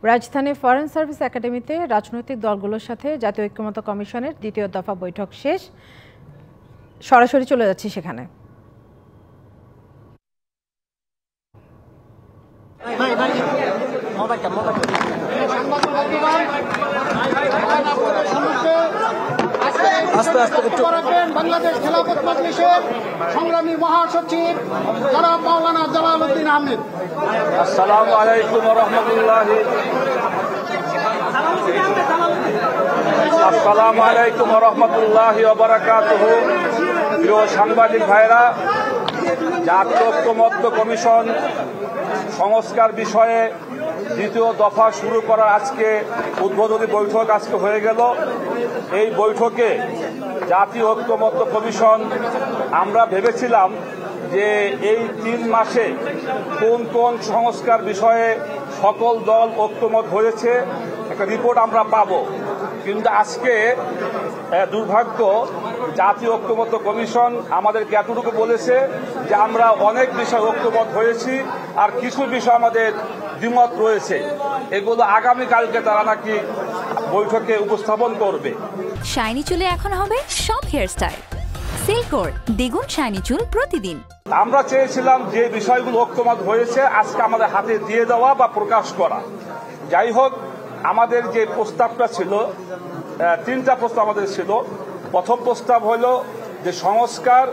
রাজধানী foreign service একাডেমিতে রাজনৈতিক দলগুলোর সাথে জাতীয় ঐক্যমত্য কমিশনের দ্বিতীয় দফা বৈঠক শেষ। সরাসরি চলে যাচ্ছি সেখানে। বাংলাদেশ খেলাফত মজলিসের সংগ্রামী মহাসচিব জনাব মাওলানা জালালউদ্দিন আহমেদ। আসসালামু আলাইকুম ওয়া রাহমাতুল্লাহি আসসালামু আলাইকুম ওয়া রাহমাতুল্লাহি ওয়া বারাকাতুহু। প্রিয় সাংবাদিক ভাইরা, জাতীয় ঐক্যমত্য কমিশন সংস্কার বিষয়ে দ্বিতীয় দফা শুরু করার আজকে উদ্বোধনী বৈঠক আজকে হয়ে গেল। এই বৈঠকে জাতীয় ঐক্যমত্য কমিশন আমরা ভেবেছিলাম যে এই 3 মাসে কোন কোন সংস্কার বিষয়ে সকল দল ঐক্যমত হয়েছে একটা রিপোর্ট আমরা পাব, কিন্তু আজকে দুর্ভাগ্য জাতীয় ঐক্যমত্য কমিশন আমাদেরকে এতটুকু বলেছে যে আমরা অনেক বিষয় ঐক্যমত হয়েছি আর কিছু বিষয় আমাদের দ্বিমত রয়েছে। এগুলো আগামীকালকে তারা নাকি বৈঠকে উপস্থাপন করবে। শাইনি চুলে এখন হবে সব হেয়ারস্টাইল। সিল্কোর দ্বিগুণ শাইনি চুল প্রতিদিন। আমরা চেয়েছিলাম যে বিষয়গুলো ঐক্যমত হয়েছে আজকে আমাদের হাতে দিয়ে দেওয়া বা প্রকাশ করা। যাই হোক, আমাদের যে প্রস্তাবটা ছিল, 3টা প্রস্তাব আমাদের ছিল। প্রথম প্রস্তাব হলো যে সংস্কার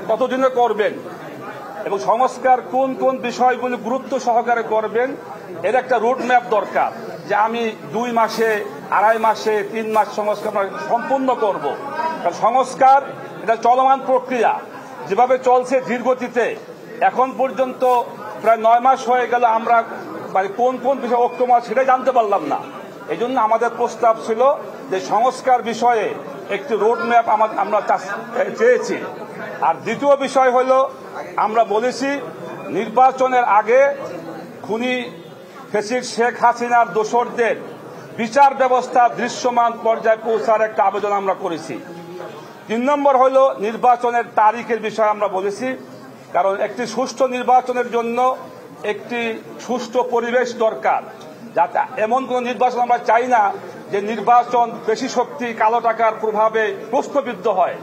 কতদিনে করবেন এবং সংস্কার কোন কোন বিষয়গুলি গুরুত্ব সহকারে করবেন এর একটা রুট ম্যাপ দরকার, যে আমি 2 মাসে, 2.5 মাসে, 3 মাস সংস্কার সম্পূর্ণ করব। কারণ সংস্কার এটা চলমান প্রক্রিয়া, যেভাবে চলছে ধীরগতিতে এখন পর্যন্ত প্রায় 9 মাস হয়ে গেল আমরা কোন কোন বিষয় ঐক্যমত সেটাই জানতে পারলাম না। এই জন্য আমাদের প্রস্তাব ছিল যে সংস্কার বিষয়ে একটি রোড ম্যাপ আমরা চেয়েছি। আর দ্বিতীয় বিষয় হলো আমরা বলেছি নির্বাচনের আগে খুনি ফ্যাসিস্ট শেখ হাসিনার দোসরদের বিচার ব্যবস্থা দৃশ্যমান পর্যায়ে পৌঁছার একটা আবেদন আমরা করেছি। 3 নম্বর হলো নির্বাচনের তারিখের বিষয়ে আমরা বলেছি, কারণ একটি সুষ্ঠু নির্বাচনের জন্য একটি সুষ্ঠু পরিবেশ দরকার। যাতে এমন কোন নির্বাচন আমরা চাই না যে নির্বাচন বেশি শক্তি কালো টাকার প্রভাবে প্রশ্নবিদ্ধ হয়।